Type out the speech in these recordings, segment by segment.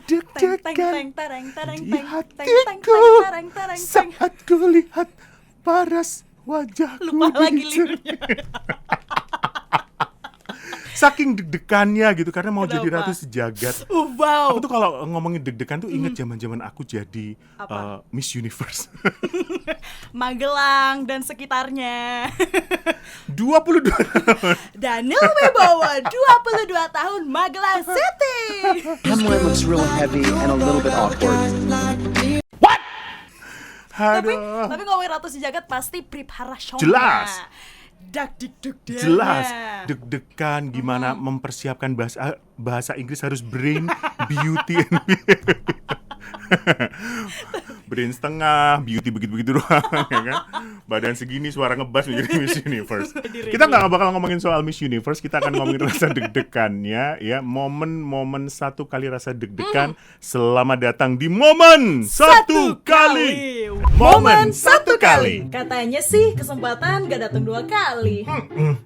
deg-degan di hatiku saat kulihat paras wajahku. Lupa lagi liriknya. Saking deg-degannya gitu karena mau jadi Kenapa? ratu sejagat. Wow. Aku tuh kalau ngomongin deg-degan tuh inget zaman-zaman aku jadi Miss Universe. Magelang dan sekitarnya. 22 Daniel Wibowo, 22 tahun, Magelang City. Hamlet looks really heavy and a little bit awkward. Tapi ngomongin Ratu Sejagat pasti prepara show-nya. Jelas. Dak-dik-duk-deknya. jelas deg-degan gimana mempersiapkan bahasa Inggris harus brain, beauty, and brain setengah, beauty begitu-begitu doang, ya kan? Badan segini, suara ngebas menjadi Miss Universe. Kita nggak bakal ngomongin soal Miss Universe, kita akan ngomongin rasa deg-degannya, ya, momen-momen satu kali rasa deg-degan. Selamat datang di momen satu kali. Momen satu kali. Katanya sih kesempatan gak datang 2 kali.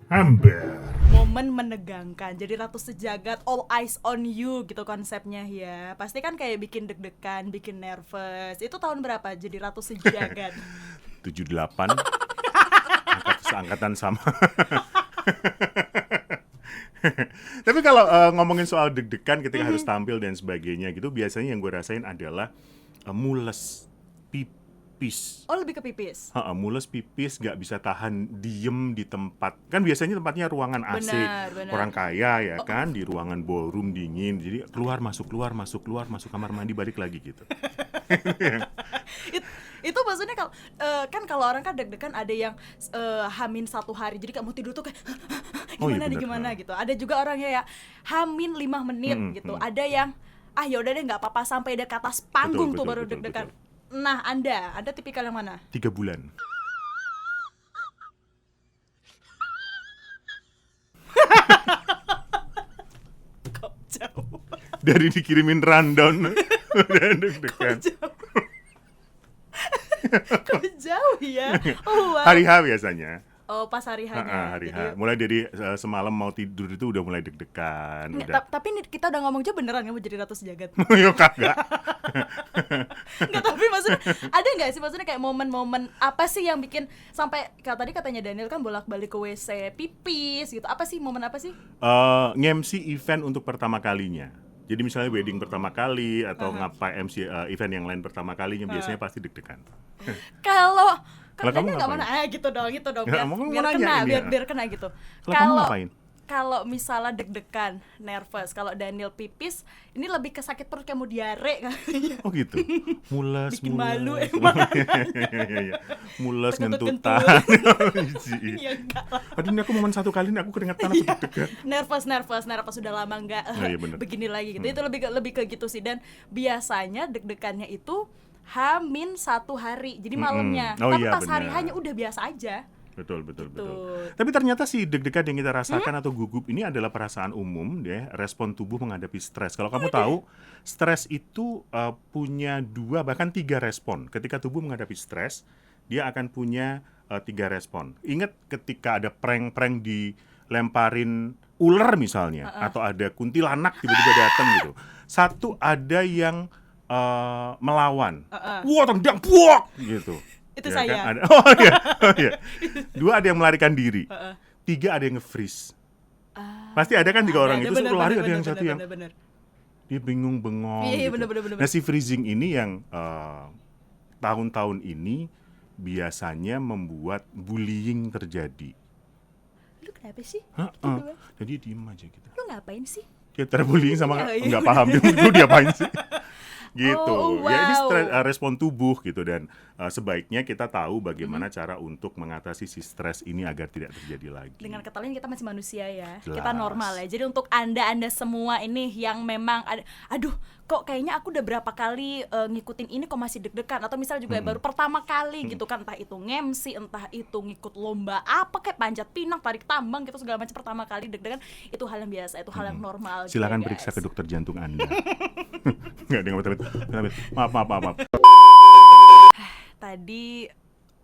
Hampir. Momen menegangkan. Jadi Ratu Sejagat, all eyes on you gitu konsepnya ya. Pasti kan kayak bikin deg-degan, bikin nervous. Itu tahun berapa jadi Ratu Sejagat? 78. Angkatan sama. Tapi kalau ngomongin soal deg-degan ketika harus tampil dan sebagainya gitu, biasanya yang gue rasain adalah mules, pipis. Oh, lebih ke pipis. Mules, pipis, gak bisa tahan diem di tempat. Kan biasanya tempatnya ruangan AC. Benar. Orang kaya ya kan, di ruangan ballroom dingin. Jadi keluar masuk kamar mandi, balik lagi gitu. Itu maksudnya kalau kan kalau orang kan deg-degan ada yang hamin 1 hari. Jadi kamu tidur tuh kayak gimana gitu. Ada juga orangnya ya hamin 5 menit gitu. Ada yang ya udah deh nggak apa-apa sampai dia ke atas panggung tuh baru deg-degan. Nah, Anda tipikal yang mana? 3 bulan. Kok jauh? Dari dikirimin rundown udah deg-degan. Kok jauh ya? Oh, wow. Hari H biasanya. Oh, pas hari hanya. Hari H. Mulai dari semalam mau tidur itu udah mulai deg-degan. Tapi nih kita udah ngomong aja beneran kamu jadi Ratu Sejagat. Yo kagak. Nggak, tapi maksudnya ada nggak sih maksudnya kayak momen-momen apa sih yang bikin sampai tadi katanya Daniel kan bolak-balik ke WC pipis gitu. Apa sih momen apa sih? Nge-MC event untuk pertama kalinya. Jadi misalnya wedding pertama kali atau MC event yang lain pertama kalinya biasanya pasti deg-degan. Kalau kamu nggak mana gitu dong biar kena gitu. Kalau kamu ngapain? Kalau misalnya deg-degan, nervous, kalau Daniel pipis, ini lebih ke sakit perut kayak mau diare kayaknya. Oh gitu. Mules. Bikin malu Iya. Mules ngentutan. Iya enggak lah. Aduh, ini aku momen 1 kali ini aku keringetan aku deg-degan. Nervous sudah lama enggak begini lagi gitu. Itu lebih ke gitu sih, dan biasanya deg-degannya itu hamin 1 hari. Jadi malamnya. Tapi pas hari hanya udah biasa aja. Betul. Tapi ternyata sih deg-degan yang kita rasakan atau gugup ini adalah perasaan umum ya, respon tubuh menghadapi stres. Kalau kamu tahu, stres itu punya 2 bahkan 3 respon. Ketika tubuh menghadapi stres, dia akan punya 3 respon. Ingat ketika ada prank dilemparin ular misalnya, atau ada kuntilanak tiba-tiba datang gitu. 1 ada yang melawan. Wah, tendang puak gitu. Itu ya saya. Kan? Oh iya. 2 ada yang melarikan diri. 3 ada yang nge-freeze. Pasti ada kan 3 orang itu lari, ada yang satu yang dia bingung bengong. Iya, gitu. bener. Nah, si freezing ini yang tahun-tahun ini biasanya membuat bullying terjadi. Lu kenapa sih? Jadi diem aja gitu. Lu ngapain sih? Dia terbullying sama nggak paham dia diapain sih. Gitu. Wow. Ya ini respon tubuh gitu, dan sebaiknya kita tahu bagaimana cara untuk mengatasi si stres ini agar tidak terjadi lagi. Dengan kata lain kita masih manusia ya. Jelas. Kita normal ya. Jadi untuk Anda semua ini yang memang aduh, kok kayaknya aku udah berapa kali ngikutin ini kok masih deg-degan, atau misalnya juga baru pertama kali gitu kan, entah itu nge-MC, entah itu ngikut lomba apa kayak panjat pinang, tarik tambang gitu, segala macam pertama kali deg-degan, itu hal yang biasa, itu hal yang normal. Silakan gitu ya, periksa guys. ke dokter jantung Anda. Enggak, maaf. Tadi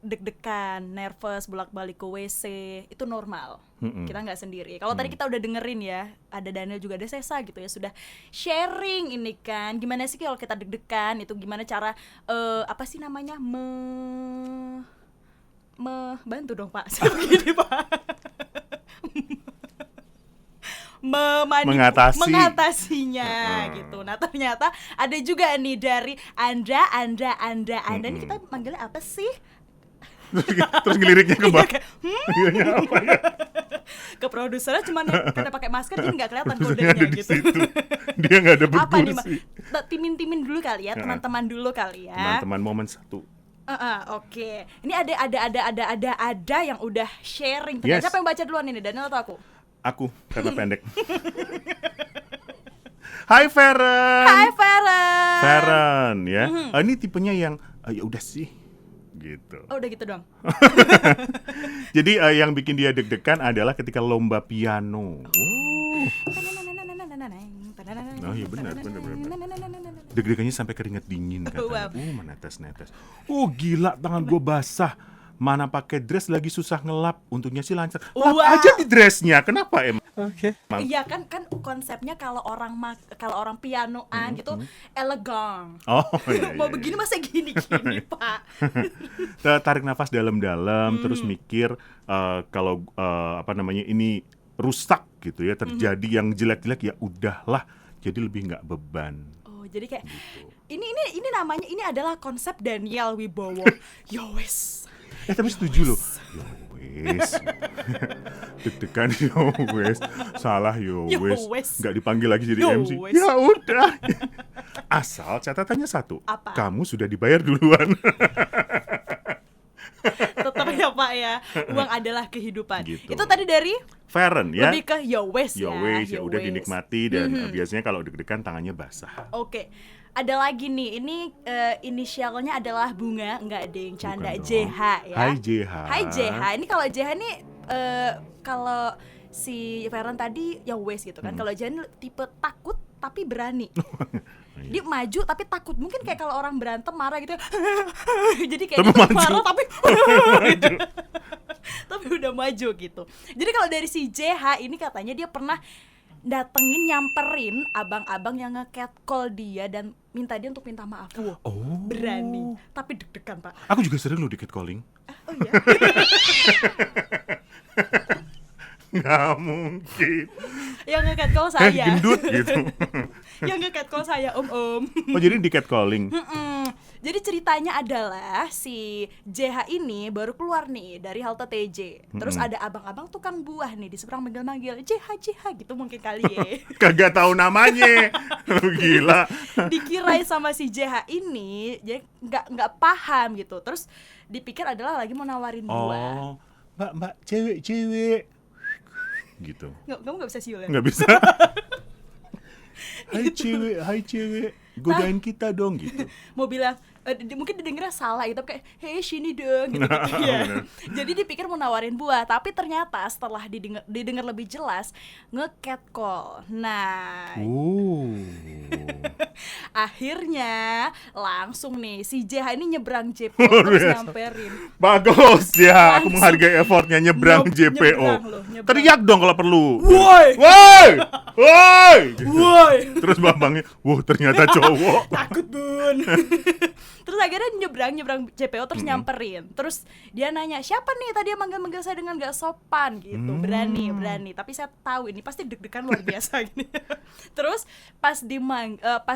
deg-degan, nervous, bolak-balik ke WC, itu normal. Kita nggak sendiri. Kalau tadi kita udah dengerin ya, ada Daniel juga ada Sesa gitu ya, sudah sharing ini kan, gimana sih kalau kita deg-degan, itu gimana cara apa sih namanya, bantu dong Pak, begini Pak. Mengatasinya gitu. Nah ternyata ada juga nih dari Anda ini kita manggilnya apa sih? Terus ngeliriknya ke bawah. Apa ya? Ke produsernya cuma karena pakai masker jadi nggak kelihatan Produsernya kodenya ada di gitu. situ. Dia nggak ada Apa nih berkursi. timin dulu kali ya, teman-teman dulu kali ya. Teman-teman momen satu. Oke. Ini ada yang udah sharing. Ternyata siapa yang baca duluan ini, Daniel atau aku? Aku karena pendek. Hai Feren. Hai Feren. Feren ya. Ini tipenya yang ya udah sih gitu. Oh, udah gitu dong. Jadi yang bikin dia deg-degan adalah ketika lomba piano. Oh iya benar. Deg-degannya sampai keringat dingin katanya. Menetes-netes. Gila tangan gue basah. Mana pakai dress lagi susah ngelap. Untungnya sih lancar. Lap aja di dressnya. Kenapa emang? Oke. Iya kan konsepnya kalau orang pianoan gitu elegan. Oh iya. Mau begini masa gini Pak. Tarik nafas dalam-dalam terus mikir kalau ini rusak gitu ya, terjadi yang jelek-jelek ya udahlah. Jadi lebih nggak beban. Oh, jadi kayak gitu. Ini namanya, ini adalah konsep Daniel Wibowo. Yowes. Tapi setuju loh. Yowes. Deg-degan yowes. Salah yowes. Nggak dipanggil lagi jadi MC. Ya udah. Asal catatannya satu. Apa? Kamu sudah dibayar duluan. Tetap ya Pak ya. Uang adalah kehidupan. Gitu. Itu tadi dari Feren ya. lebih ke yowes ya. Yowes ya udah dinikmati dan biasanya kalau deg-degan tangannya basah. Oke. Ada lagi nih, ini inisialnya adalah Bunga, enggak ada yang canda, Bukan dong. JH ya. Hai JH. Hai JH. Ini kalau JH nih kalau si Feren tadi ya wes gitu kan. Kalau JH ini tipe takut tapi berani. Dia maju tapi takut. Mungkin kayak kalau orang berantem marah gitu. Jadi kayak Tapi dia maju. marah tapi gitu. Tapi udah maju gitu. Jadi kalau dari si JH ini katanya dia pernah nyamperin abang-abang yang nge-catcall dia dan minta dia untuk minta maaf. Berani, tapi deg-degan Pak. Aku juga sering loh di catcalling. Oh iya. Nggak mungkin. Yang nge-catcall saya. Gendut gitu. Yang nge-catcall saya om. Oh jadi di catcalling. Jadi ceritanya adalah si JH ini baru keluar nih dari halte TJ. Terus ada abang-abang tukang buah nih di seberang manggil-manggil JH gitu mungkin kali ya. Kagak tahu namanya. Gila. Dikirain sama si JH ini, jadi nggak paham gitu. Terus dipikir adalah lagi mau nawarin buah. Oh, mbak cewek gitu. Kamu nggak bisa siul ya? Nggak bisa. Hai cewek, godain kita dong gitu. Mau bilang mungkin didengarnya salah gitu kayak hey sini dong gitu, ya. Jadi dipikir mau nawarin buah, tapi ternyata setelah didengar lebih jelas nge-catcall. Nah, akhirnya langsung nih si JH ini nyebrang JPO terus nyamperin. Bagus ya, aku Langsung. menghargai effortnya nyebrang JPO. Nyebrang. Teriak dong kalau perlu. Woi! Terus bambangnya, ternyata cowok. Takut bun. Terus akhirnya nyebrang JPO terus nyamperin. Terus dia nanya, siapa nih tadi yang manggil-manggil saya dengan gak sopan gitu. Berani. Tapi saya tahu ini pasti deg-degan luar biasa gini. Terus pas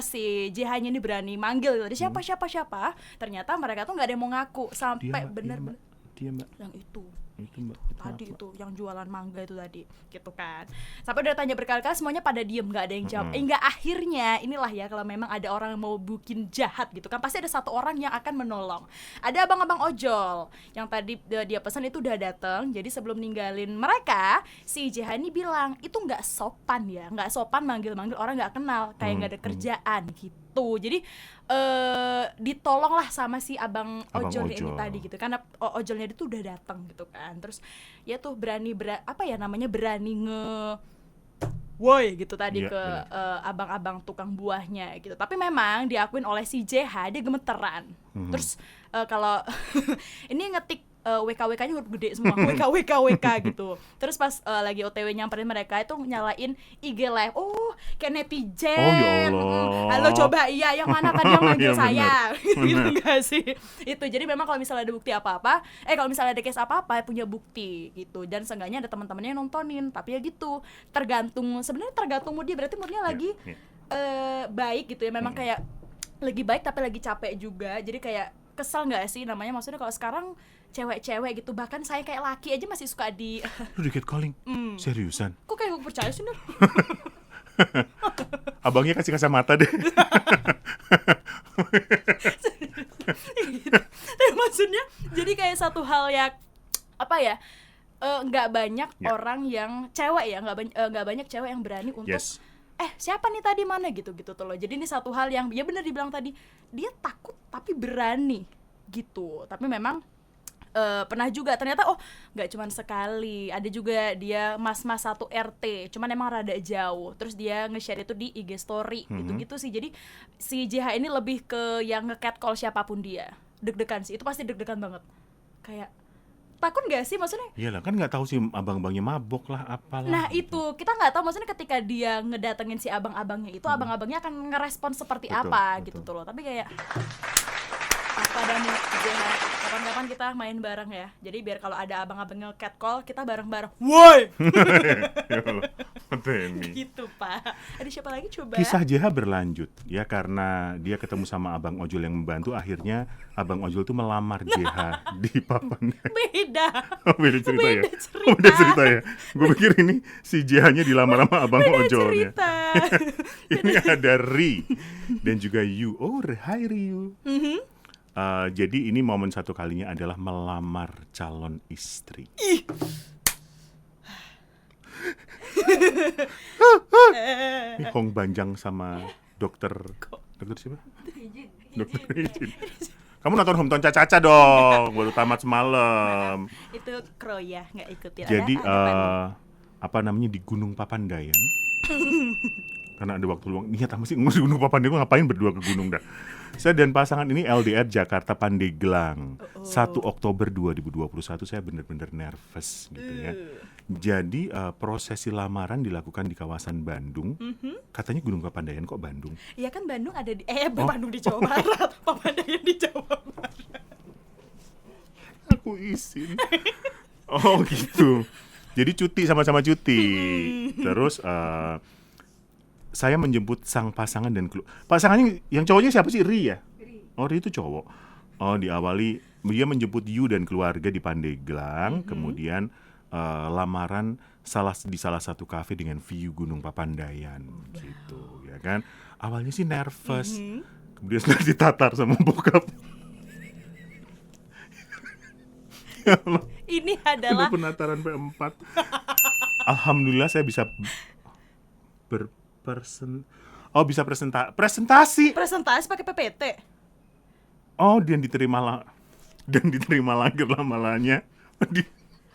si JH-nya ini berani manggil gitu. Siapa? Ternyata mereka tuh gak ada yang mau ngaku. Sampai bener-bener Dia mbak. yang itu Mbak. tadi itu yang jualan mangga itu tadi gitu kan. Sampai udah tanya berkali-kali semuanya pada diem, nggak ada yang jawab. Enggak, akhirnya inilah ya kalau memang ada orang yang mau bikin jahat gitu kan pasti ada satu orang yang akan menolong. Ada abang-abang ojol yang tadi dia pesan itu udah datang. Jadi sebelum ninggalin mereka si JH ini bilang itu nggak sopan ya, nggak sopan manggil-manggil orang nggak kenal kayak nggak ada kerjaan gitu. Jadi ditolonglah sama si abang ojolnya ini tadi gitu karena ojolnya itu udah datang gitu kan. Terus ya tuh berani woi gitu tadi Iya, ke abang-abang tukang buahnya gitu. Tapi memang diakuin oleh si JH dia gemeteran. Terus kalau ini ngetik WKWK-nya huruf gede semua, WKWK gitu. Terus pas lagi OTW nyamperin mereka itu nyalain IG live. Oh, kayak netizen. Oh, ya Allah. Halo coba iya yang mana tadi yang manggil Iya, saya. benar. Gitu enggak sih? Itu. Jadi memang kalau misalnya ada bukti apa-apa, kalau misalnya ada case apa-apa punya bukti gitu. Dan seenggaknya ada teman-temannya yang nontonin. Tapi ya gitu, sebenarnya tergantung mood dia, berarti moodnya lagi baik gitu ya. Memang kayak lagi baik tapi lagi capek juga. Jadi kayak kesel nggak sih namanya, maksudnya kalau sekarang cewek-cewek gitu, bahkan saya kayak laki aja masih suka di Lu di catcalling? Seriusan? kok kayak gue percaya sih Nur? Abangnya kasih kacamata deh. Maksudnya jadi kayak satu hal yang apa ya, nggak banyak Ya. orang yang cewek ya, nggak banyak cewek yang berani untuk Yes. siapa nih tadi mana gitu tuh loh. Jadi ini satu hal yang ya benar dibilang tadi, dia takut tapi berani gitu. Tapi memang pernah juga ternyata nggak cuma sekali, ada juga dia mas-mas satu RT, cuman emang rada jauh, terus dia nge-share itu di IG story gitu sih. Jadi si JH ini lebih ke yang nge-catcall siapapun dia, deg-degan sih, itu pasti deg-degan banget, kayak takut nggak sih maksudnya. Iyalah, kan nggak tahu sih abang-abangnya mabok lah apalah. Nah itu kita nggak tahu, maksudnya ketika dia ngedatengin si abang-abangnya itu, abang-abangnya akan ngerespon seperti Betul, apa betul. gitu tuh loh. Tapi kayak apa dan JH, kapan-kapan kita main bareng ya. Jadi biar kalau ada abang-abangnya catcall kita bareng-bareng. Woi. Ya Allah, Temi. Gitu Pak. Ada siapa lagi coba? Kisah JH berlanjut ya, karena dia ketemu sama abang ojol yang membantu, akhirnya abang ojol tuh melamar JH di papan. Beda. Oh, beda cerita ya. Beda cerita. Oh, beda cerita ya. Gue pikir ini si JH-nya dilamar sama abang ojolnya. Cerita. Ini ada Ri dan juga Yu. Oh, hai Ryu. Jadi ini momen satu kalinya adalah melamar calon istri. Hong Banjang sama dokter siapa? Dokter Ijin. Kamu nonton Hometown Caca dong, baru tamat semalam. Itu Kroya nggak ikutin. Jadi ada apa namanya, di Gunung Papandayan. Karena ada waktu luang. Niat apa sih ngurus Gunung Papandayan, ngapain berdua ke gunung dah. Saya dan pasangan ini LDR Jakarta Pandeglang. 1 Oktober 2021 saya benar-benar nervous gitu ya. Jadi prosesi lamaran dilakukan di kawasan Bandung. Katanya Gunung Papandayan, kok Bandung? Iya kan Bandung ada di Bandung di Jawa Barat, Papandayan di Jawa Barat. Aku izin. Oh gitu. Jadi cuti, sama-sama cuti. Terus saya menjemput sang pasangan dan pasangannya yang cowoknya siapa sih? Ri ya? Oh, Ri itu cowok. Oh, diawali dia menjemput Yu dan keluarga di Pandeglang, kemudian lamaran di salah satu kafe dengan view Gunung Papandayan gitu, ya kan? Awalnya sih nervous. Kemudian setelah ditatar sama bokap. Ya Allah. Ini Ada adalah penataran P4. Alhamdulillah saya bisa bisa presentasi. presentasi pakai PPT. Oh, dan diterima lagi lama-lamanya.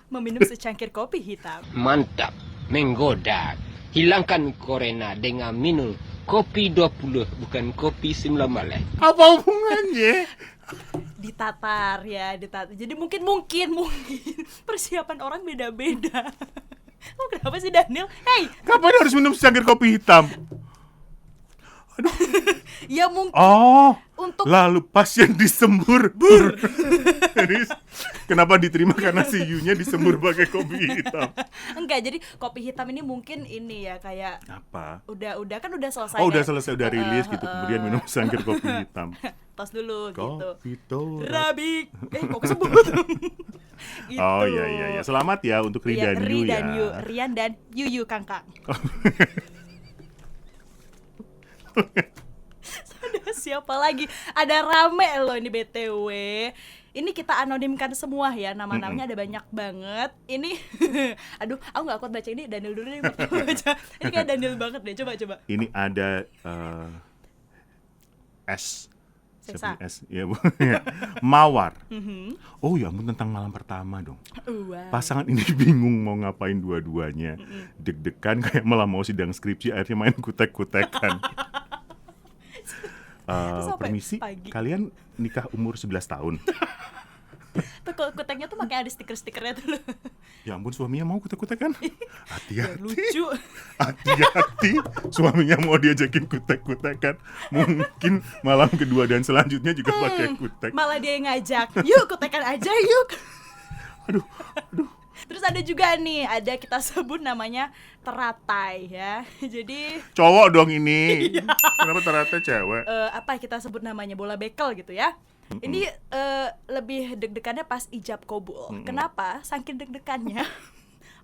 Meminum secangkir kopi hitam. Mantap, menggoda. Hilangkan korena dengan minum kopi 20, bukan kopi 19. Apa hubungannya? Ditatar. Jadi mungkin persiapan orang beda-beda. Oh, kenapa sih Daniel? Hey, Kapan harus minum secangkir kopi hitam? ya mungkin Oh, untuk lalu pasien disembur. Jadi, kenapa diterima? Karena si Yu-nya disembur pakai kopi hitam. enggak, jadi kopi hitam ini mungkin ini ya kayak Apa? udah selesai. Oh, udah kayak, selesai, udah rilis gitu. Kemudian minum secangkir kopi hitam. tos dulu gitu. Kopi torat. Rabik. Kok kesebut? Gitu. Oh iya. Selamat ya untuk Ri Iya, dan Ri Yu ya. dan Yu, Rian dan Yuyu Kangkang. Ada siapa lagi? Ada rame loh ini BTW. Ini kita anonimkan semua ya, nama-namanya ada banyak banget. Ini, aduh, aku nggak kuat baca ini. Daniel dulu deh, baca. Ini kayak Daniel banget deh. Coba. Ini ada S. Sesa. Ya, Bu. Ya. Mawar. Oh ya ampun, tentang malam pertama dong. Wow. Pasangan ini bingung mau ngapain dua-duanya. Deg-degan kayak malah mau sidang skripsi, akhirnya main kutek-kutekan. sampai Permisi, pagi. kalian nikah umur 11 tahun. Tuh kuteknya tuh makanya ada stiker-stikernya tuh loh. Ya ampun, suaminya mau kutek-kutekan. Ya, Hati-hati. lucu. Hati-hati, suaminya mau diajakin kutek-kutekan. Mungkin malam kedua dan selanjutnya juga pakai kutek. Malah dia yang ngajak. Yuk kutekan aja yuk. Aduh. Terus ada juga nih, ada kita sebut namanya teratai ya. Jadi Cowok dong ini. Kenapa ternyata cewek? apa kita sebut namanya bola bekel gitu ya. Ini lebih deg-degannya pas ijab kabul. Kenapa? Saking deg-degannya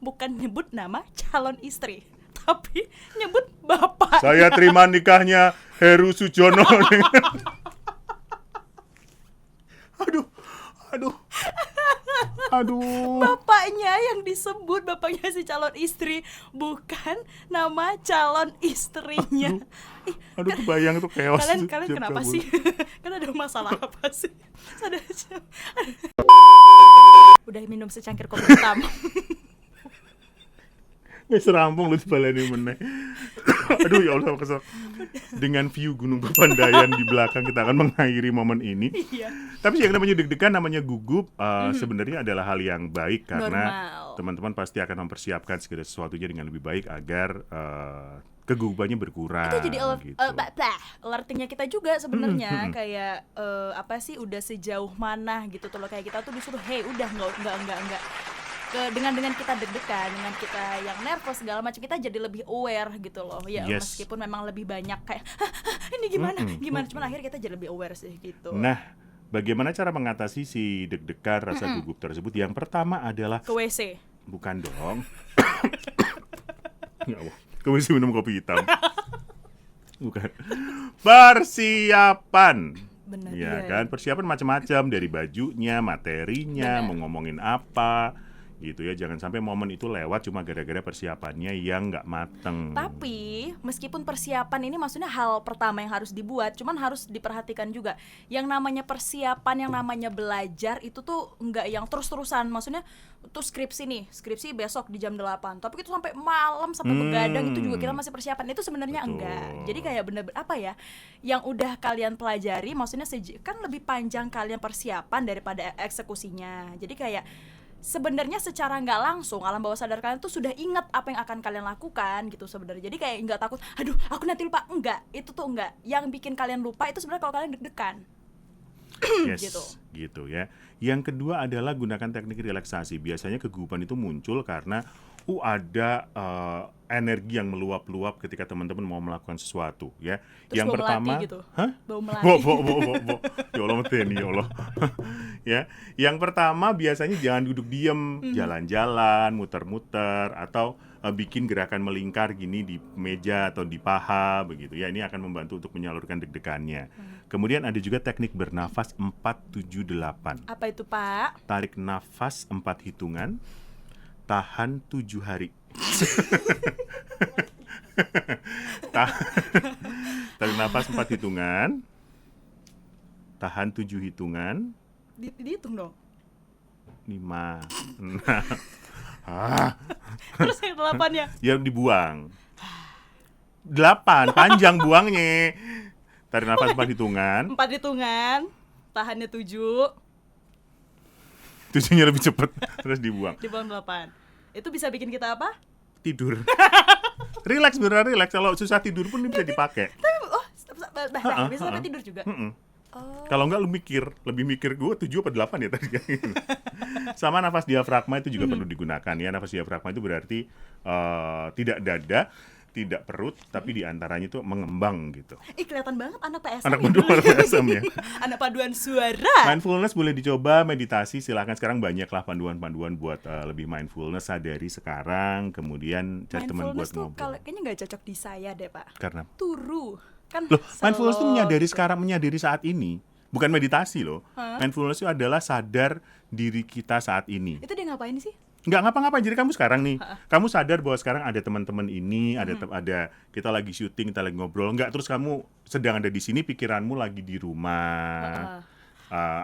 bukan nyebut nama calon istri, tapi nyebut bapak. Saya terima nikahnya Heru Sujono. Aduh. Bapaknya yang disebut, bapaknya si calon istri, bukan nama calon istrinya. Ih, Aduh, kebayang tuh chaos. kalian ijab kenapa kabul. sih? Kan ada masalah apa sih? Udah minum secangkir kopi hitam. Wis rampung lu dibaleni meneh. Aduh ya Allah, kesel. Dengan view Gunung Papandayan di belakang kita akan mengakhiri momen ini. Iya. Tapi yang namanya deg-degan, namanya gugup, sebenarnya adalah hal yang baik karena Normal. teman-teman pasti akan mempersiapkan segala sesuatunya dengan lebih baik agar kegugupannya berkurang. Itu jadi gitu. alertingnya kita juga sebenarnya kayak apa sih, udah sejauh mana gitu tuh loh, kayak kita tuh disuruh hey udah enggak dengan kita deg-degan, dengan kita yang nervous segala macam, kita jadi lebih aware gitu loh ya. Yes. Meskipun memang lebih banyak kayak ini gimana cuman akhirnya kita jadi lebih aware sih gitu. Nah, bagaimana cara mengatasi si deg-degan rasa gugup tersebut? Yang pertama adalah Ke WC. bukan dong. Ya Allah, kamu sih minum kopi hitam. Bukan. Persiapan. Benar, Ya iya. kan, persiapan macam-macam, dari bajunya, materinya, Benar. mau ngomongin apa gitu ya. Jangan sampai momen itu lewat cuma gara-gara persiapannya yang nggak mateng. Tapi meskipun persiapan ini maksudnya hal pertama yang harus dibuat, cuman harus diperhatikan juga yang namanya persiapan, yang namanya belajar itu tuh nggak yang terus-terusan. Maksudnya tuh skripsi besok di jam 8, tapi itu sampai malam, sampai begadang, itu juga kita masih persiapan. Itu sebenarnya Betul. enggak. Jadi kayak bener-bener apa ya, yang udah kalian pelajari, maksudnya kan lebih panjang kalian persiapan daripada eksekusinya. Jadi kayak sebenarnya secara nggak langsung alam bawah sadar kalian tuh sudah ingat apa yang akan kalian lakukan gitu sebenarnya. Jadi kayak nggak takut, aduh aku nanti lupa, enggak, itu tuh enggak. Yang bikin kalian lupa itu sebenarnya kalau kalian deg-degan. Yes, gitu ya. Yang kedua adalah gunakan teknik relaksasi. Biasanya kegugupan itu muncul karena ada energi yang meluap-luap ketika teman-teman mau melakukan sesuatu ya. Terus Yang bau pertama, melati gitu. hah? Bau melati. Bo. Ya Allah, meteni ya Allah. Ya, yang pertama biasanya jangan duduk diem, jalan-jalan, muter-muter, atau bikin gerakan melingkar gini di meja atau di paha begitu ya. Ini akan membantu untuk menyalurkan deg-degannya. Kemudian ada juga teknik bernafas 4-7-8. Apa itu, Pak? Tarik nafas 4 hitungan, tahan 7 hari. Tarik nafas 4 hitungan, tahan 7 hitungan, Dihitung dong. 5, 6. Terus yang 8-nya. Ya dibuang. 8, panjang buangnya. Tarik nafas 4 hitungan, 4 hitungan, tahannya 7, 7-nya lebih cepat, terus dibuang. dibuang 8. Itu bisa bikin kita apa? Tidur. Relax, beneran relax. Kalau susah tidur pun ini bisa dipakai. Bisa sampai tidur juga. Kalau enggak lu lebih mikir gue 7 apa 8 ya tadi. Sama nafas diafragma itu juga perlu digunakan ya. Nafas diafragma itu berarti tidak dada, tidak perut, tapi diantaranya itu mengembang gitu. Ih, kelihatan banget anak PSM. Anak paduan PSM ya. Anak paduan suara. Mindfulness boleh dicoba, meditasi silahkan. Sekarang banyak lah panduan-panduan buat lebih mindfulness, sadari sekarang, kemudian cari teman buat Mindfulness tuh ngobrol. kayaknya nggak cocok di saya deh, Pak. Karena Turu kan. loh, mindfulness itu slow menyadari gitu. sekarang, menyadari saat ini. Bukan meditasi loh. Mindfulness itu adalah sadar diri kita saat ini. Itu dia ngapain sih? Nggak ngapa-ngapain. Jadi kamu sekarang nih, kamu sadar bahwa sekarang ada teman-teman ini, ada kita lagi syuting, kita lagi ngobrol. Nggak, terus kamu sedang ada di sini, pikiranmu lagi di rumah.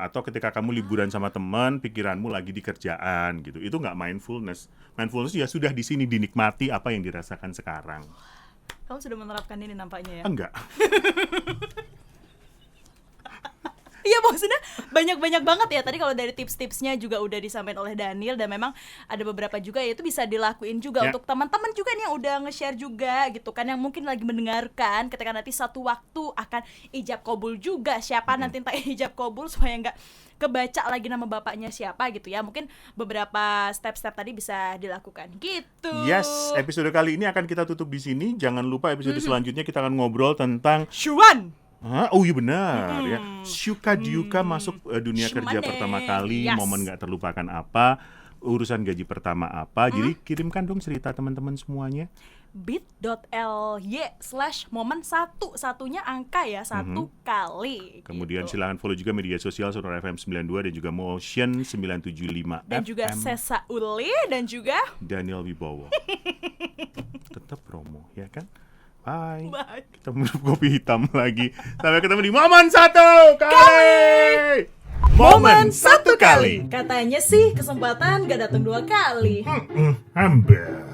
Atau ketika kamu liburan sama teman, pikiranmu lagi di kerjaan gitu. Itu nggak mindfulness. Mindfulness ya sudah di sini, dinikmati apa yang dirasakan sekarang. Kamu sudah menerapkan ini nampaknya ya? Enggak. Iya, maksudnya banyak-banyak banget ya. Tadi kalau dari tips-tipsnya juga udah disampaikan oleh Daniel, dan memang ada beberapa juga ya itu bisa dilakuin juga untuk teman-teman juga nih yang udah nge-share juga gitu kan, yang mungkin lagi mendengarkan ketika nanti satu waktu akan ijab kabul juga, siapa nanti entah ijab kabul, supaya nggak kebaca lagi nama bapaknya siapa gitu ya. Mungkin beberapa step-step tadi bisa dilakukan gitu. Yes, episode kali ini akan kita tutup di sini. Jangan lupa episode selanjutnya kita akan ngobrol tentang Syuan. Oh iya benar ya. Syuka Diuka masuk dunia kerja pertama kali, Yes. momen gak terlupakan apa, urusan gaji pertama apa. Jadi kirimkan dong cerita teman-teman semuanya. bit.ly/momen satunya angka ya, satu kali. Kemudian gitu. silahkan follow juga media sosial Sonora FM 92 dan juga Motion 975 Dan FM. juga Sesa Uli dan juga Daniel Wibowo. Tetap promo ya kan? Bye. Bye. Kita minum kopi hitam lagi. Sampai ketemu di momen satu kali. Momen satu kali. Katanya sih kesempatan gak datang 2 kali. Hampir.